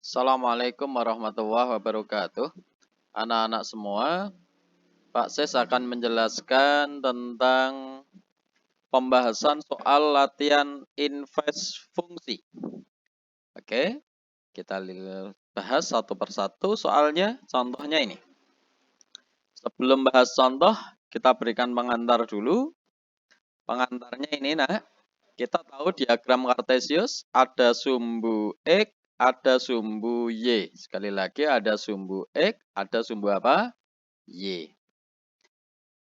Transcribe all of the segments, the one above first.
Assalamualaikum warahmatullahi wabarakatuh. Anak-anak semua, Pak Ses akan menjelaskan tentang pembahasan soal latihan invers fungsi. Oke, kita bahas satu persatu soalnya. Contohnya ini. Sebelum bahas contoh, kita berikan pengantar dulu. Pengantarnya ini, kita tahu diagram Kartesius ada sumbu X, ada sumbu Y. Sekali lagi ada sumbu X, ada sumbu apa? Y.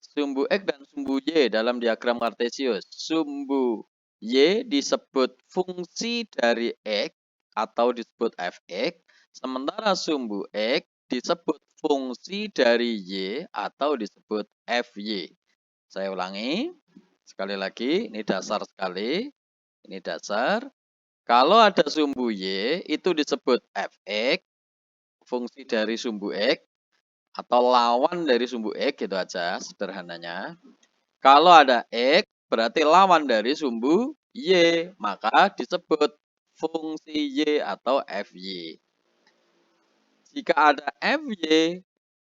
Sumbu X dan sumbu Y dalam diagram Kartesius. Sumbu Y disebut fungsi dari X atau disebut fx, sementara sumbu X disebut fungsi dari Y atau disebut fy. Saya ulangi, sekali lagi, ini dasar sekali, ini dasar. Kalau ada sumbu Y, itu disebut fx, fungsi dari sumbu X, atau lawan dari sumbu X, gitu aja sederhananya. Kalau ada X, berarti lawan dari sumbu Y, maka disebut fungsi Y atau fy. Jika ada fy,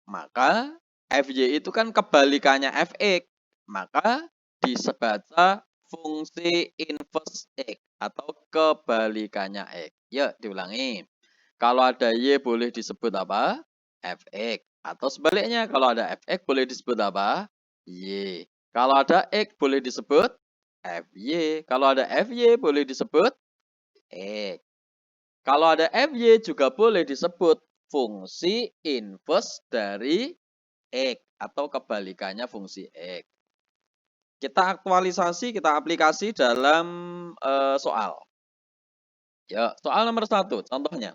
maka fy itu kan kebalikannya fx, maka dibaca fungsi inverse X atau kebalikannya X. Ya, diulangi. Kalau ada Y boleh disebut apa? Fx. Atau sebaliknya, kalau ada fx boleh disebut apa? Y. Kalau ada X boleh disebut fy. Kalau ada fy boleh disebut X. Kalau ada fy juga boleh disebut fungsi inverse dari X atau kebalikannya fungsi X. Kita aktualisasi, kita aplikasi dalam soal. Ya, soal nomor 1, contohnya.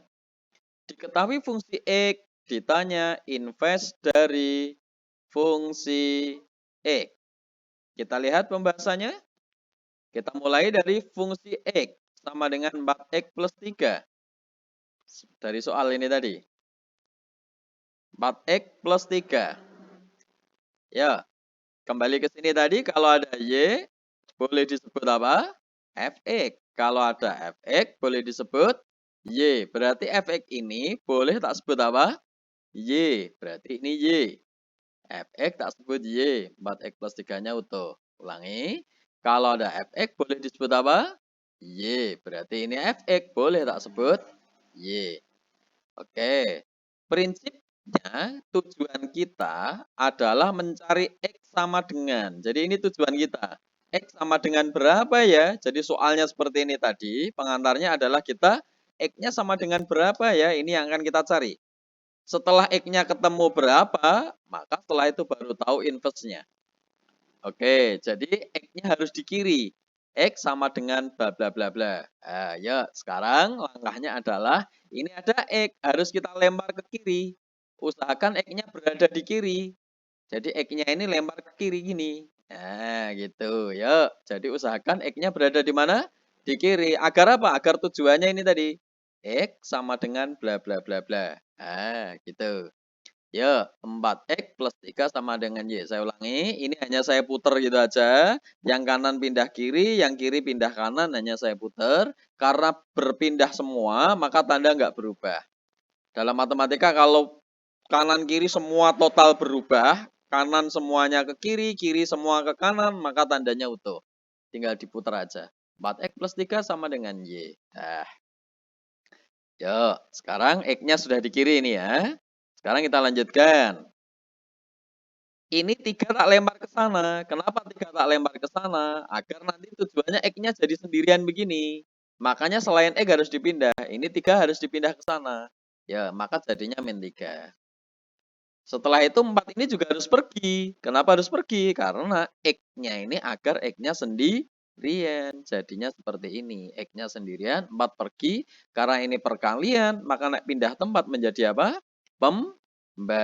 Diketahui fungsi X, ditanya inverse dari fungsi X. Kita lihat pembahasannya. Kita mulai dari fungsi X sama dengan 4X plus 3. Dari soal ini tadi. 4X plus 3. Ya, kembali ke sini tadi, kalau ada Y, boleh disebut apa? Fx. Kalau ada Fx, boleh disebut Y. Berarti Fx ini boleh tak sebut apa? Y. Berarti ini Y. Fx tak sebut Y. 4x plus 3-nya utuh. Ulangi. Kalau ada Fx, boleh disebut apa? Y. Berarti ini Fx. Boleh tak sebut Y. Oke. Prinsipnya, tujuan kita adalah mencari X sama dengan. Jadi ini tujuan kita. X sama dengan berapa ya? Jadi soalnya seperti ini tadi. Pengantarnya adalah kita X-nya sama dengan berapa ya? Ini yang akan kita cari. Setelah X-nya ketemu berapa, maka setelah itu baru tahu inverse-nya. Oke, jadi X-nya harus di kiri. X sama dengan bla bla bla bla. Nah, ya, sekarang langkahnya adalah ini ada X, harus kita lempar ke kiri. Usahakan X-nya berada di kiri. Jadi X-nya ini lempar ke kiri gini. Nah, gitu. Ya, jadi usahakan X-nya berada di mana? Di kiri. Agar apa? Agar tujuannya ini tadi. X sama dengan bla bla bla bla. Nah, gitu. Ya, 4X plus 3 sama dengan Y. Saya ulangi, ini hanya saya putar gitu aja. Yang kanan pindah kiri, yang kiri pindah kanan, hanya saya putar. Karena berpindah semua, maka tanda nggak berubah. Dalam matematika, kalau kanan kiri semua total berubah, kanan semuanya ke kiri, kiri semua ke kanan, maka tandanya utuh. Tinggal diputar aja. 4X plus 3 sama dengan Y. Nah, yuk, sekarang X-nya sudah di kiri ini ya. Sekarang kita lanjutkan. Ini 3 tak lempar ke sana. Kenapa 3 tak lempar ke sana? Agar nanti tujuannya X-nya jadi sendirian begini. Makanya selain X harus dipindah. Ini 3 harus dipindah ke sana. Ya, maka jadinya min 3. Setelah itu 4 ini juga harus pergi. Kenapa harus pergi? Karena X-nya ini agar X-nya sendirian. Jadinya seperti ini. X-nya sendirian, 4 pergi. Karena ini perkalian, maka pindah tempat menjadi apa? Pembagian.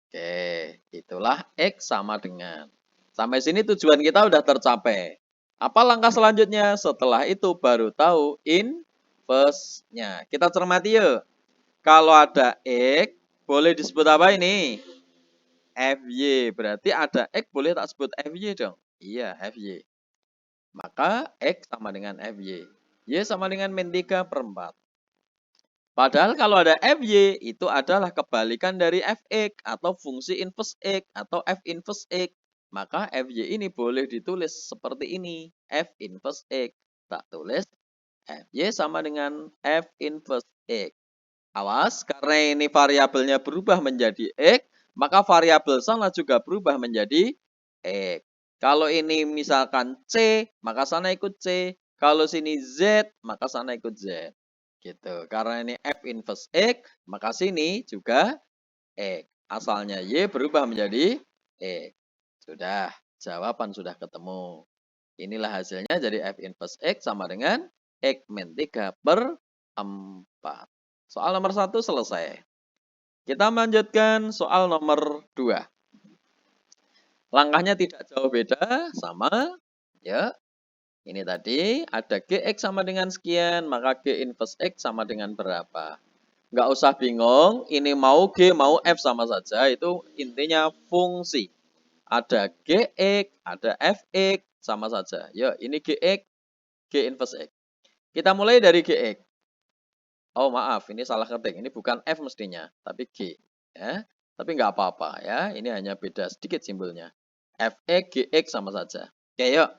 Oke, itulah X sama dengan. Sampai sini tujuan kita udah tercapai. Apa langkah selanjutnya? Setelah itu baru tahu inverse-nya. Kita cermati yuk. Kalau ada X, boleh disebut apa ini? FY. Berarti ada X, boleh tak sebut FY dong? Iya, FY. Maka X sama dengan FY. Y sama dengan min 3/4. Padahal kalau ada Fy itu adalah kebalikan dari Fx atau fungsi inverse X atau F inverse X. Maka Fy ini boleh ditulis seperti ini. F inverse X. Tak tulis Fy sama dengan F inverse X. Awas, karena ini variabelnya berubah menjadi X, maka variabel sana juga berubah menjadi X. Kalau ini misalkan C, maka sana ikut C. Kalau sini Z, maka sana ikut Z. Gitu. Karena ini F inverse X, maka sini juga X. Asalnya Y berubah menjadi X. Sudah, jawaban sudah ketemu. Inilah hasilnya, jadi F inverse X sama dengan X min 3/4. Soal nomor 1 selesai. Kita melanjutkan soal nomor 2. Langkahnya tidak jauh beda, sama. Ya, ini tadi ada Gx sama dengan sekian, maka G inverse X sama dengan berapa? Nggak usah bingung, ini mau G, mau F sama saja, itu intinya fungsi. Ada Gx, ada Fx, sama saja. Ya, ini Gx, G inverse X. Kita mulai dari Gx. Oh maaf, ini salah ketik. Ini bukan F mestinya, tapi G. Ya. Tapi nggak apa-apa ya. Ini hanya beda sedikit simbolnya. Fx, Gx sama saja. Oke yuk.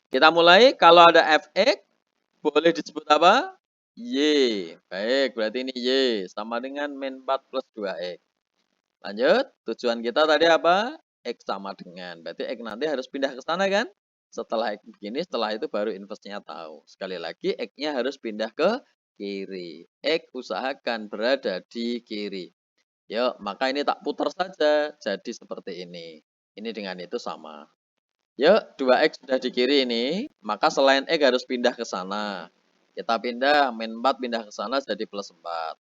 Kita mulai. Kalau ada Fx, boleh disebut apa? Y. Baik, berarti ini Y. Sama dengan min 4 plus 2X. Lanjut. Tujuan kita tadi apa? X sama dengan. Berarti X nanti harus pindah ke sana kan? Setelah X begini, setelah itu baru inverse-nya tahu. Sekali lagi, X-nya harus pindah ke kiri. X usahakan berada di kiri. Yuk, maka ini tak putar saja. Jadi seperti ini. Ini dengan itu sama. Yuk, 2X sudah di kiri ini. Maka selain X harus pindah ke sana. Kita pindah, min 4 pindah ke sana jadi plus 4.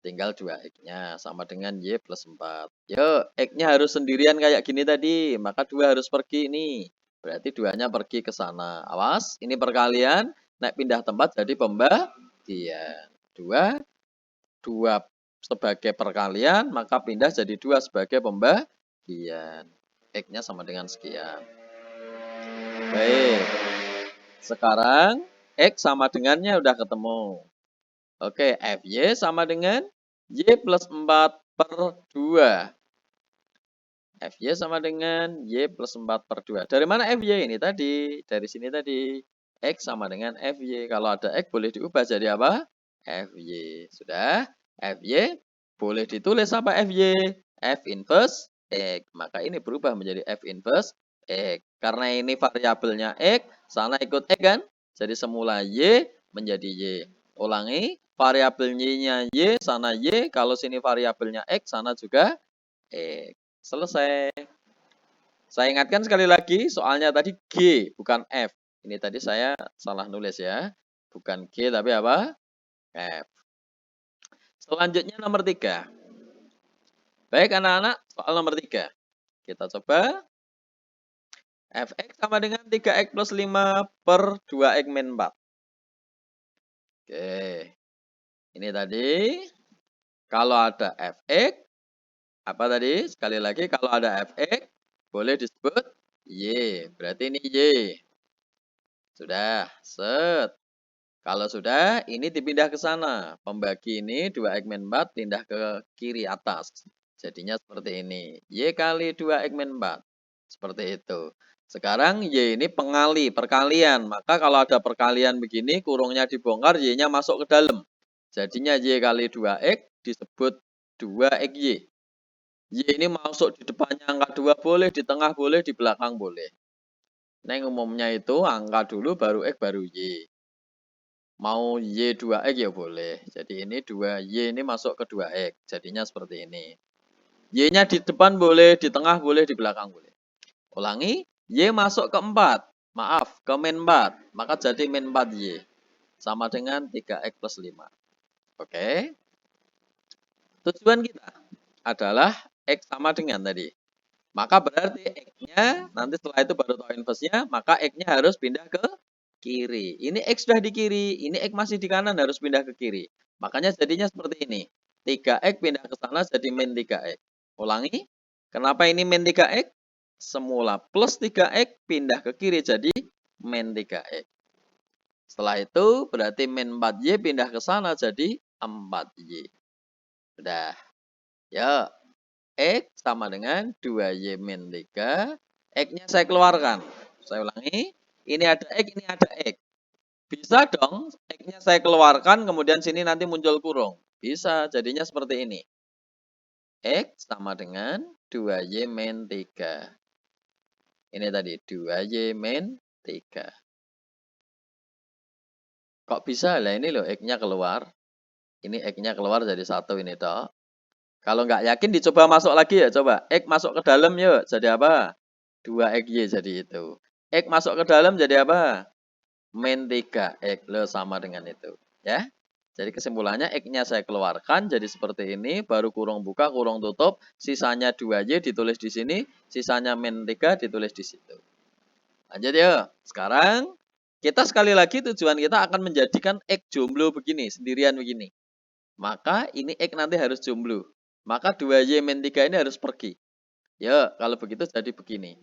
Tinggal 2X-nya sama dengan Y plus 4. Yuk, X-nya harus sendirian kayak gini tadi. Maka 2 harus pergi ini. Berarti 2-nya pergi ke sana. Awas, ini perkalian. Naik pindah tempat jadi pembagian. 2 sebagai perkalian, maka pindah jadi 2 sebagai pembagian. X-nya sama dengan sekian. Baik. Sekarang, X sama dengannya udah ketemu. Oke, Fy sama dengan Y plus 4 per 2. Fy sama dengan Y plus 4 per 2. Dari mana Fy ini tadi? Dari sini tadi. X sama dengan Fy. Kalau ada X boleh diubah jadi apa? Fy. Sudah. Fy boleh ditulis apa Fy? F inverse X. Maka ini berubah menjadi F inverse X. Karena ini variabelnya X, sana ikut X kan? Jadi semula Y menjadi Y. Ulangi, variabel Y-nya Y, sana Y. Kalau sini variabelnya X, sana juga X. Selesai. Saya ingatkan sekali lagi, soalnya tadi G, bukan F. Ini tadi saya salah nulis ya. Bukan G, tapi apa? F. Selanjutnya nomor 3. Baik anak-anak, soal nomor 3. Kita coba. Fx sama dengan 3x plus 5 per 2x min 4. Oke. Ini tadi, kalau ada Fx, apa tadi? Sekali lagi, kalau ada Fx, boleh disebut Y. Berarti ini Y. Sudah, set. Kalau sudah, ini dipindah ke sana. Pembagi ini 2x min 4 pindah ke kiri atas. Jadinya seperti ini. Y kali 2x min 4. Seperti itu. Sekarang Y ini pengali, perkalian. Maka kalau ada perkalian begini, kurungnya dibongkar, Y-nya masuk ke dalam. Jadinya Y kali 2x disebut 2xY. Y ini masuk di depannya angka 2 boleh, di tengah boleh, di belakang boleh. Nah, umumnya itu angka dulu, baru X, baru Y. Mau Y 2X ya boleh. Jadi ini 2Y ini masuk ke 2X. Jadinya seperti ini. Y-nya di depan boleh, di tengah boleh, di belakang boleh. Ulangi, Y masuk ke 4. Maaf, ke min 4. Maka jadi min 4Y. Sama dengan 3X plus 5. Oke. Tujuan kita adalah X sama dengan tadi. Maka berarti X-nya, nanti setelah itu baru tahu inverse-nya, maka X-nya harus pindah ke kiri. Ini X sudah di kiri, ini X masih di kanan, harus pindah ke kiri. Makanya jadinya seperti ini. 3X pindah ke sana jadi min 3X. Ulangi, kenapa ini min 3X? Semula plus 3X pindah ke kiri jadi min 3X. Setelah itu berarti min 4Y pindah ke sana jadi 4Y. Udah. Ya, X sama dengan 2Y min 3. X-nya saya keluarkan. Saya ulangi. Ini ada X, ini ada X. Bisa dong X-nya saya keluarkan, kemudian sini nanti muncul kurung. Bisa, jadinya seperti ini. X sama dengan 2Y min 3. Ini tadi 2Y min 3. Kok bisa? Lah ini loh X-nya keluar. Ini X-nya keluar jadi 1 ini toh. Kalau nggak yakin dicoba masuk lagi ya, coba. X masuk ke dalam yuk, jadi apa? 2XY jadi itu. X masuk ke dalam jadi apa? Min 3X, lo sama dengan itu. Ya. Jadi kesimpulannya X-nya saya keluarkan jadi seperti ini, baru kurung buka, kurung tutup, sisanya 2Y ditulis di sini, sisanya min 3 ditulis di situ. Lanjut ya. Sekarang kita sekali lagi tujuan kita akan menjadikan X jomblo begini, sendirian begini. Maka ini X nanti harus jomblo. Maka 2Y min 3 ini harus pergi. Ya, kalau begitu jadi begini.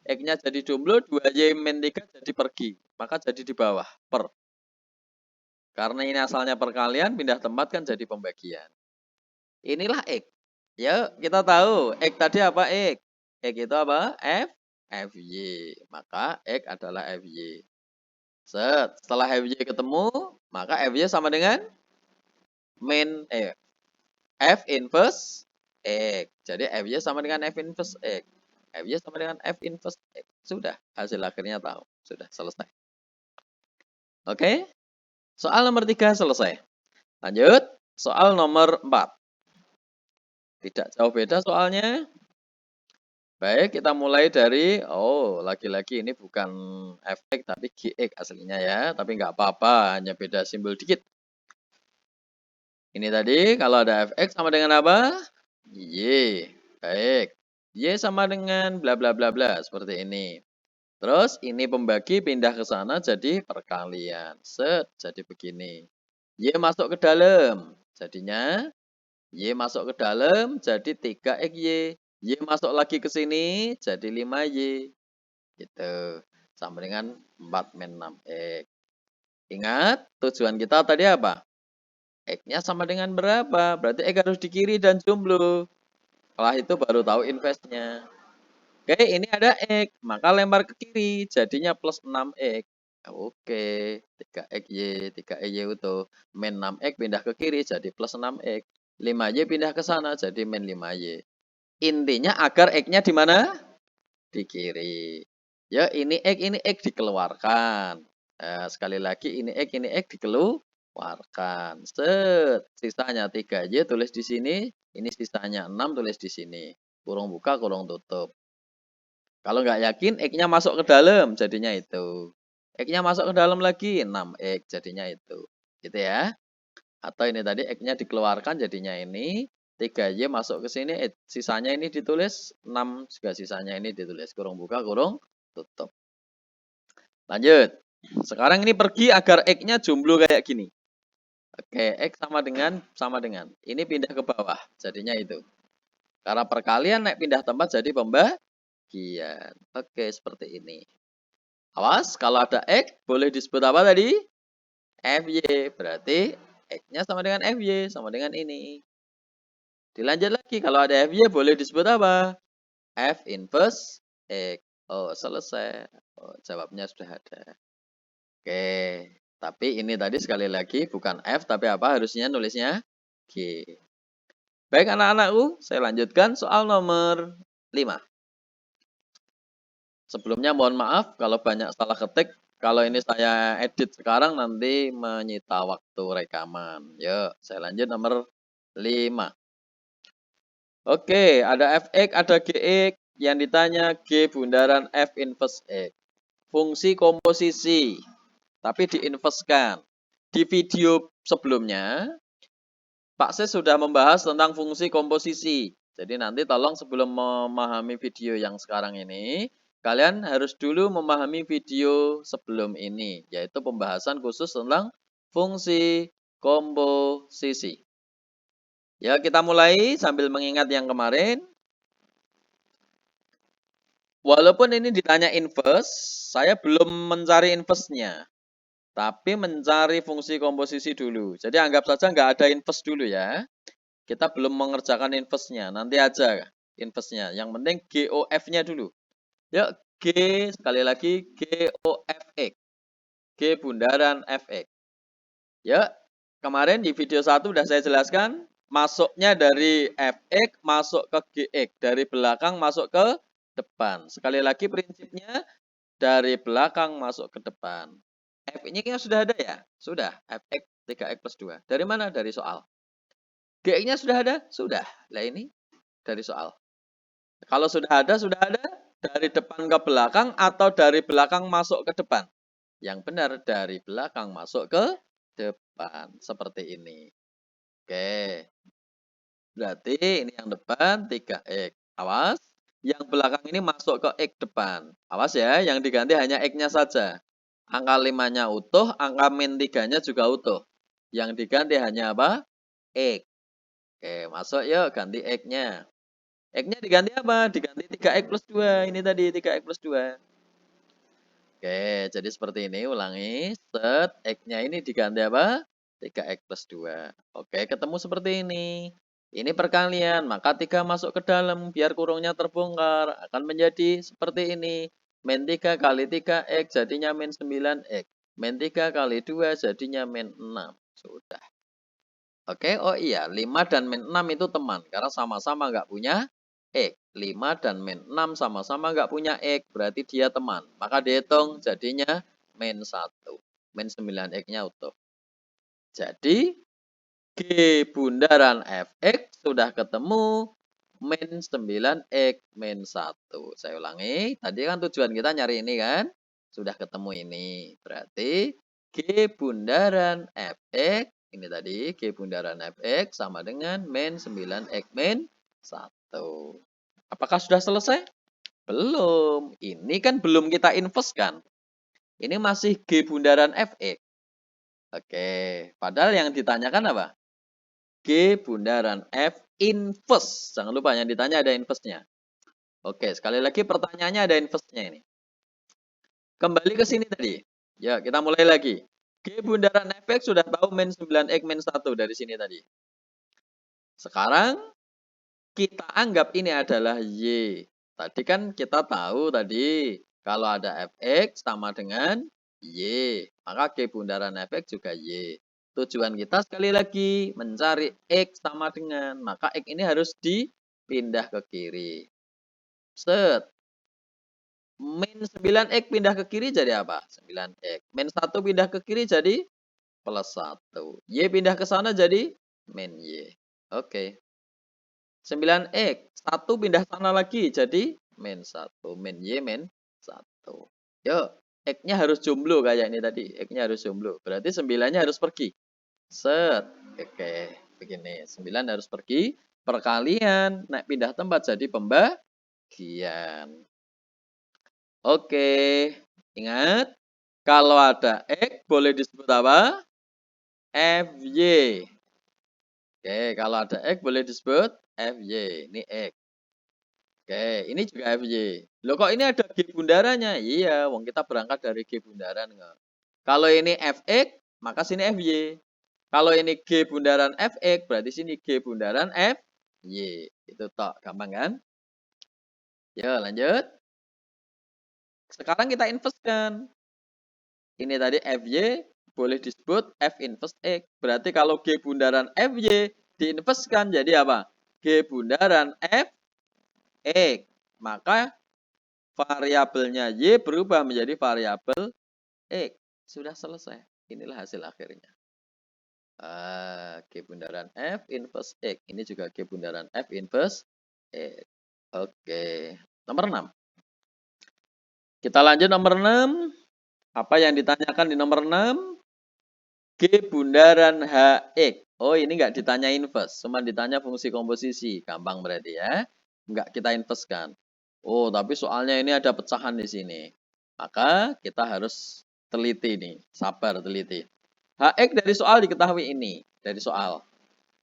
X-nya jadi jomblo, 2Y min 3 jadi pergi. Maka jadi di bawah, per. Karena ini asalnya perkalian, pindah tempat kan jadi pembagian. Inilah X. Ya, kita tahu. X tadi apa X? X itu apa? FY. Maka X adalah FY. Setelah FY ketemu, maka FY sama dengan min F inverse X. Jadi FY sama dengan F inverse X. FY sama dengan F inverse X. Sudah, hasil akhirnya tahu. Sudah, selesai. Oke? Soal nomor 3 selesai. Lanjut, soal nomor 4. Tidak jauh beda soalnya. Baik, kita mulai dari, lagi-lagi ini bukan fx tapi gx aslinya ya. Tapi nggak apa-apa, hanya beda simbol dikit. Ini tadi, kalau ada fx sama dengan apa? Y. Baik. Y sama dengan bla bla bla bla, seperti ini. Terus ini pembagi pindah ke sana jadi perkalian. Jadi begini. Y masuk ke dalam. Jadinya Y masuk ke dalam jadi 3XY. Y masuk lagi ke sini jadi 5Y. Gitu. Sama dengan 4 min 6X. Ingat tujuan kita tadi apa? X-nya sama dengan berapa? Berarti X harus di kiri dan jomblo. Setelah itu baru tahu investnya. Oke, ini ada X, maka lempar ke kiri, jadinya plus 6X. Oke, 3XY, 3XY itu min 6X pindah ke kiri jadi plus 6X. 5Y pindah ke sana jadi min 5Y. Intinya agar X-nya di mana? Di kiri. Ya, ini X dikeluarkan. Sekali lagi ini X dikeluarkan. Sisanya 3Y tulis di sini, ini sisanya 6 tulis di sini. Kurung buka, kurung tutup. Kalau nggak yakin, X-nya masuk ke dalam, jadinya itu. X-nya masuk ke dalam lagi, 6X, jadinya itu. Gitu ya. Atau ini tadi, X-nya dikeluarkan, jadinya ini. 3Y masuk ke sini, sisanya ini ditulis, 6 juga sisanya ini ditulis. Kurung buka, kurung tutup. Lanjut. Sekarang ini pergi agar X-nya jomblo kayak gini. Oke, X sama dengan. Ini pindah ke bawah, jadinya itu. Karena perkalian naik pindah tempat jadi pembagian. Oke, seperti ini. Awas, kalau ada X, boleh disebut apa tadi? FY. Berarti X-nya sama dengan FY, sama dengan ini. Dilanjut lagi, kalau ada FY, boleh disebut apa? F inverse X. Oh, selesai. Oh, jawabnya sudah ada. Oke, tapi ini tadi sekali lagi bukan F, tapi apa? Harusnya nulisnya G. Baik anak-anakku, saya lanjutkan soal nomor 5. Sebelumnya mohon maaf kalau banyak salah ketik. Kalau ini saya edit sekarang nanti menyita waktu rekaman. Yuk, saya lanjut nomor 5. Oke, ada fx, ada gx. Yang ditanya G bundaran F inverse X. Fungsi komposisi, tapi diinverskan. Di video sebelumnya, Pak Ses sudah membahas tentang fungsi komposisi. Jadi nanti tolong sebelum memahami video yang sekarang ini, kalian harus dulu memahami video sebelum ini, yaitu pembahasan khusus tentang fungsi komposisi. Ya, kita mulai sambil mengingat yang kemarin. Walaupun ini ditanya inverse, saya belum mencari inverse-nya. Tapi mencari fungsi komposisi dulu. Jadi anggap saja nggak ada inverse dulu ya. Kita belum mengerjakan inverse-nya. Nanti aja inverse-nya. Yang penting GOF-nya dulu. Yuk, G sekali lagi GOFX. G bundaran Fx. Ya, kemarin di video 1 sudah saya jelaskan, masuknya dari Fx masuk ke Gx, dari belakang masuk ke depan. Sekali lagi prinsipnya, dari belakang masuk ke depan. F ini kan sudah ada ya? Sudah, Fx 3x plus 2. Dari mana? Dari soal. Gx-nya sudah ada? Sudah. Nah ini dari soal. Kalau sudah ada dari depan ke belakang atau dari belakang masuk ke depan? Yang benar dari belakang masuk ke depan. Seperti ini. Oke. Berarti ini yang depan 3x. Awas. Yang belakang ini masuk ke x depan. Awas ya, yang diganti hanya x-nya saja. Angka 5-nya utuh, angka min 3-nya juga utuh. Yang diganti hanya apa? X. Oke, masuk yuk ganti x-nya. X-nya diganti apa? Diganti 3x plus 2. Ini tadi 3x plus 2. Oke, jadi seperti ini, ulangi. Set, X-nya ini diganti apa? 3x plus 2. Oke, ketemu seperti ini. Ini perkalian, maka 3 masuk ke dalam, biar kurungnya terbongkar. Akan menjadi seperti ini. Min 3 kali 3x, jadinya min 9x. Min 3 kali 2, jadinya min 6. Sudah. Oke, oh iya, 5 dan min 6 itu teman, karena sama-sama nggak punya X. 5 dan min 6 sama-sama nggak punya X, berarti dia teman. Maka dihitung jadinya min 1. Min 9X-nya utuh. Jadi, G bundaran Fx sudah ketemu min 9X min 1. Saya ulangi, tadi kan tujuan kita nyari ini kan? Sudah ketemu ini. Berarti G bundaran Fx, ini tadi G bundaran Fx sama dengan min 9X min 1. Apakah sudah selesai? Belum. Ini kan belum kita inverse kan? Ini masih G bundaran Fx. Oke, padahal yang ditanyakan apa? G bundaran F inverse. Jangan lupa yang ditanya ada inverse-nya. Oke, sekali lagi pertanyaannya ada inverse-nya ini. Kembali ke sini tadi. Ya, kita mulai lagi. G bundaran Fx sudah tahu min 9x min 1 dari sini tadi. Sekarang kita anggap ini adalah Y. Tadi kan kita tahu tadi kalau ada Fx sama dengan Y. Maka G bundaran Fx juga Y. Tujuan kita sekali lagi mencari X sama dengan. Maka X ini harus dipindah ke kiri. Set. Min 9X pindah ke kiri jadi apa? 9X. Min 1 pindah ke kiri jadi plus 1. Y pindah ke sana jadi min Y. Oke. 9X. 1 pindah sana lagi jadi min 1. Min Y min 1. Yuk. X-nya harus jomblo kayak ini tadi. X-nya harus jomblo. Berarti 9-nya harus pergi. Set. Oke. Begini. 9 harus pergi. Perkalian. Naik pindah tempat jadi pembagian. Oke. Ingat. Kalau ada X boleh disebut apa? FY. Oke, kalau ada X boleh disebut FY. Ini X. Oke, ini juga FY. Loh kok ini ada G bundarannya? Iya, wong kita berangkat dari G bundaran. Kalau ini Fx, maka sini FY. Kalau ini G bundaran Fx, berarti sini G bundaran FY. Itu tok, gampang kan? Yuk, lanjut. Sekarang kita inverse-kan. Ini tadi FY boleh disebut F inverse X. Berarti kalau G bundaran FY diinverskan jadi apa? G bundaran F X. Maka variabelnya Y berubah menjadi variabel X. Sudah selesai. Inilah hasil akhirnya. G bundaran F inverse X. Ini juga G bundaran F inverse X. Oke. Nomor 6. Kita lanjut nomor 6. Apa yang ditanyakan di nomor 6? G bundaran HX. Oh, ini nggak ditanya inverse, cuma ditanya fungsi komposisi. Gampang berarti ya. Nggak kita inverse-kan. Oh, tapi soalnya ini ada pecahan di sini. Maka kita harus teliti nih. Sabar teliti. HX dari soal diketahui ini. Dari soal.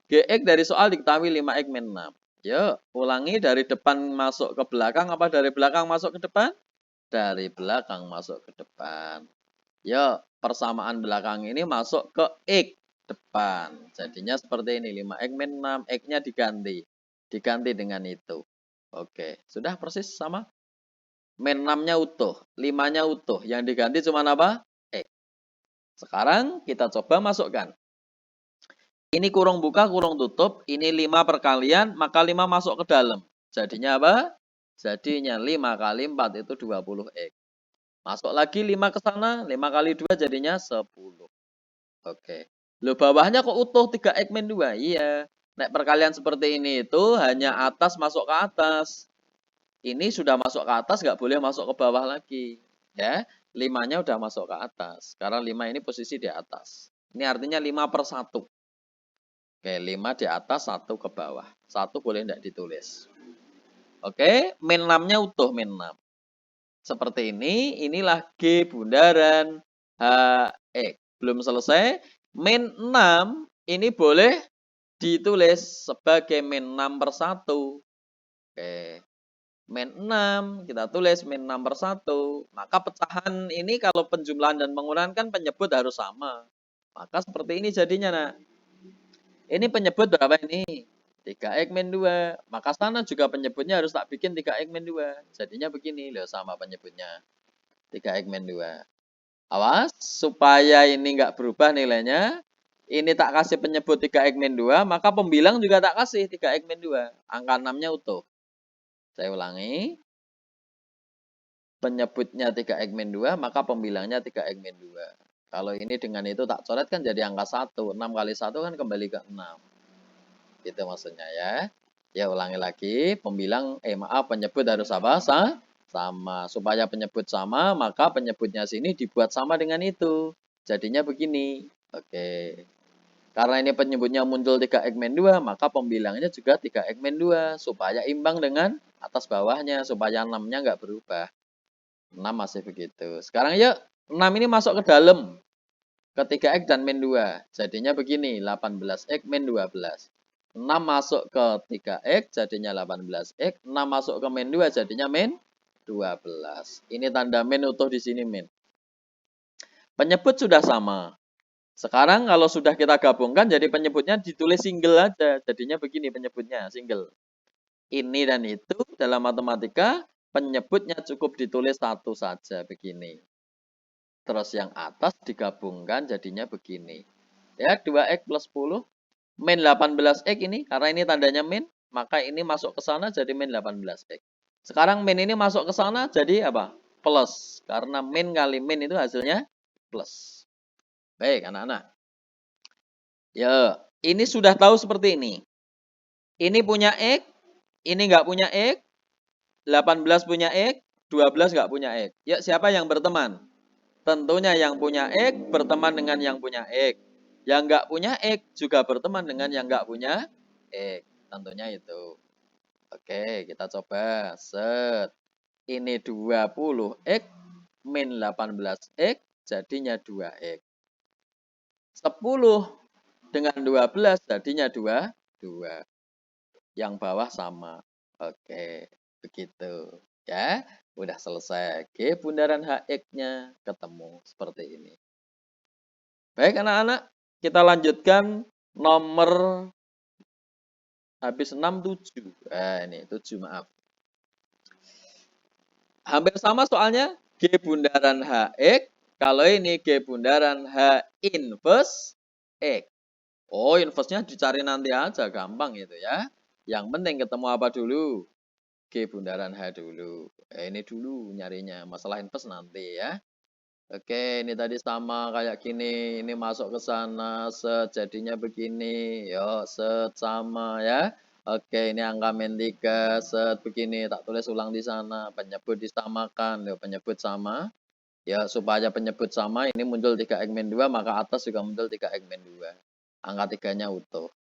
GX dari soal diketahui 5X min 6. Yuk, ulangi dari depan masuk ke belakang apa dari belakang masuk ke depan? Dari belakang masuk ke depan. Ya, persamaan belakang ini masuk ke X depan. Jadinya seperti ini, 5X min 6, X-nya diganti. Diganti dengan itu. Oke, sudah persis sama. Min 6-nya utuh, 5-nya utuh. Yang diganti cuma apa? X. Sekarang kita coba masukkan. Ini kurung buka, kurung tutup. Ini 5 perkalian, maka 5 masuk ke dalam. Jadinya apa? Jadinya 5 kali 4 itu 20X. Masuk lagi 5 ke sana, 5 kali 2 jadinya 10. Oke. Loh bawahnya kok utuh 3X min 2? Iya. Nek perkalian seperti ini itu hanya atas masuk ke atas. Ini sudah masuk ke atas, nggak boleh masuk ke bawah lagi. Ya, 5-nya udah masuk ke atas. Karena 5 ini posisi di atas. Ini artinya 5 per 1. Oke, 5 di atas, 1 ke bawah. 1 boleh tidak ditulis. Oke, min 6-nya utuh, min 6. Seperti ini, inilah G bundaran HX. Belum selesai, min 6 ini boleh ditulis sebagai min 6 per 1. Oke, min 6, kita tulis min 6 per 1. Maka pecahan ini kalau penjumlahan dan pengurangan kan penyebut harus sama. Maka seperti ini jadinya, nak. Ini penyebut berapa ini? 3X min 2. Maka sana juga penyebutnya harus tak bikin 3X min 2. Jadinya begini, loh sama penyebutnya. 3X min 2. Awas, supaya ini nggak berubah nilainya. Ini tak kasih penyebut 3X min 2, maka pembilang juga tak kasih 3X min 2. Angka 6-nya utuh. Saya ulangi. Penyebutnya 3X min 2, maka pembilangnya 3X min 2. Kalau ini dengan itu tak coret kan jadi angka 1. 6 kali 1 kan kembali ke 6. Gitu maksudnya ya. Ya ulangi lagi, penyebut harus apa? Sama. Supaya penyebut sama, maka penyebutnya sini dibuat sama dengan itu. Jadinya begini. Oke. Karena ini penyebutnya muncul 3X min 2, maka pembilangnya juga 3X min 2. Supaya imbang dengan atas bawahnya, supaya 6-nya nggak berubah. 6 masih begitu. Sekarang yuk, 6 ini masuk ke dalam. Ke 3X dan min 2. Jadinya begini, 18X min 12. 6 masuk ke 3X, jadinya 18X. 6 masuk ke min 2, jadinya min 12. Ini tanda min utuh di sini, min. Penyebut sudah sama. Sekarang kalau sudah kita gabungkan, jadi penyebutnya ditulis single aja. Jadinya begini penyebutnya, single. Ini dan itu dalam matematika, penyebutnya cukup ditulis satu saja, begini. Terus yang atas digabungkan jadinya begini. Ya, 2X plus 10. Min 18X ini, karena ini tandanya min, maka ini masuk ke sana jadi min 18X. Sekarang min ini masuk ke sana jadi apa? Plus. Karena min kali min itu hasilnya plus. Baik, anak-anak. Ya, ini sudah tahu seperti ini. Ini punya X, ini nggak punya X, 18 punya X, 12 nggak punya X. Ya, siapa yang berteman? Tentunya yang punya X berteman dengan yang punya X. Yang nggak punya X juga berteman dengan yang nggak punya X. Tentunya itu. Oke, kita coba. Set. Ini 20X min 18X jadinya 2X. 10 dengan 12 jadinya 2. Yang bawah sama. Oke, begitu. Ya, udah selesai. G bundaran HX-nya ketemu seperti ini. Baik anak-anak, kita lanjutkan nomor habis 6, 7. Ini 7 maaf. Hampir sama soalnya, G bundaran HX. Kalau ini G bundaran H inverse X. Oh, inverse-nya dicari nanti aja, gampang itu ya. Yang penting ketemu apa dulu? G bundaran H dulu. Ini dulu nyarinya, masalah inverse nanti ya. Oke, ini tadi sama kayak gini. Ini masuk ke sana, set jadinya begini. Yo, set sama ya. Oke, ini angka min 3, set begini. Tak tulis ulang di sana. Penyebut disamakan. Yo, penyebut sama. Ya, supaya penyebut sama, ini muncul 3X min 2, maka atas juga muncul 3X min 2. Angka 3-nya utuh.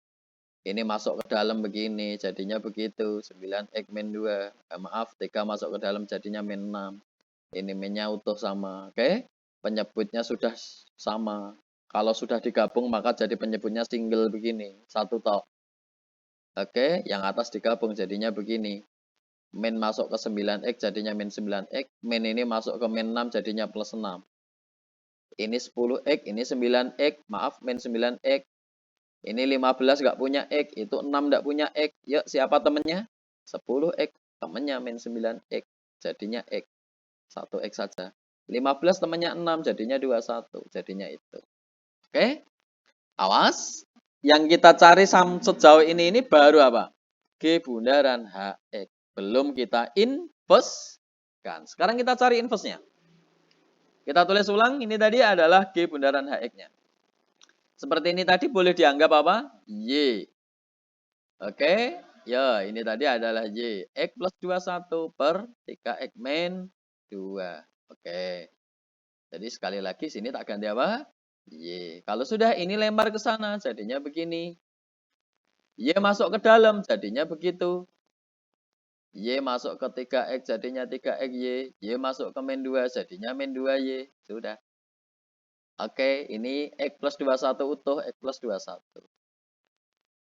Ini masuk ke dalam begini, jadinya begitu. 9X min 2. Maaf, 3 masuk ke dalam jadinya min 6. Ini minnya utuh sama. Oke? Penyebutnya sudah sama. Kalau sudah digabung, maka jadi penyebutnya single begini. Satu tok. Oke? Yang atas digabung jadinya begini. Min masuk ke 9X jadinya min 9X. Min ini masuk ke min 6 jadinya plus 6. Ini 10X, ini 9X, maaf min 9X. Ini 15 nggak punya X, itu 6 nggak punya X. Yuk, siapa temennya? 10X, temennya min 9X, jadinya X. 1X saja. 15 temennya 6, jadinya 21, jadinya itu. Oke? Awas. Yang kita cari sejauh ini baru apa? G bundaran HX. Belum kita inverskan. Sekarang kita cari inversnya. Kita tulis ulang, ini tadi adalah G bundaran HX-nya. Seperti ini tadi boleh dianggap apa? Y. Oke, ya ini tadi adalah Y. X plus 21 per 3X min 2. Oke, jadi sekali lagi sini tak ganti apa? Y. Kalau sudah ini lempar ke sana, jadinya begini. Y masuk ke dalam, jadinya begitu. Y masuk ke 3X, jadinya 3XY. Y masuk ke min 2, jadinya min 2Y. Sudah. Oke, ini X plus 21 utuh, X plus 21.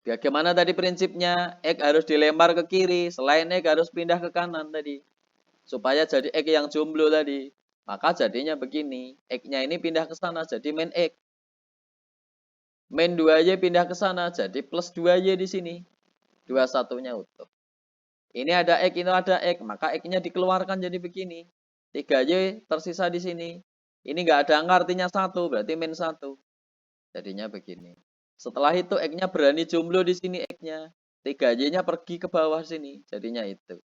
Bagaimana tadi prinsipnya? X harus dilempar ke kiri, selain X harus pindah ke kanan tadi. Supaya jadi X yang jomblo tadi. Maka jadinya begini. X-nya ini pindah ke sana, jadi min X. Min 2Y pindah ke sana, jadi plus 2Y di sini. 21-nya utuh. Ini ada X, ini ada X. Maka X-nya dikeluarkan jadi begini. 3Y tersisa di sini. Ini nggak ada angka artinya 1, berarti min 1. Jadinya begini. Setelah itu X-nya berani jomblo di sini X-nya. 3Y-nya pergi ke bawah sini. Jadinya itu.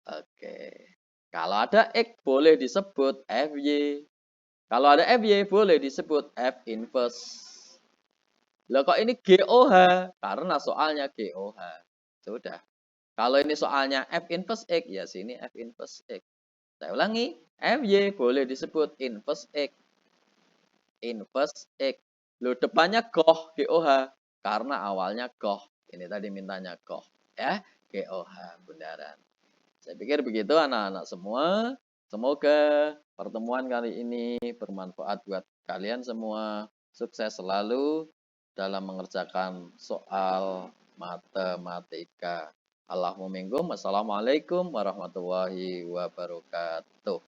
Oke. Kalau ada X boleh disebut FY. Kalau ada FY boleh disebut F inverse. Loh kok ini GOH? Karena soalnya GOH. Sudah. Kalau ini soalnya F inverse X, ya sini F inverse X. Saya ulangi. FY boleh disebut inverse X. Inverse X. Loh depannya GOH, GOH. Karena awalnya GOH. Ini tadi mintanya GOH. Ya, GOH, bundaran. Saya pikir begitu anak-anak semua. Semoga pertemuan kali ini bermanfaat buat kalian semua. Sukses selalu dalam mengerjakan soal matematika. Allahumma minkum. Wassalamualaikum warahmatullahi wabarakatuh.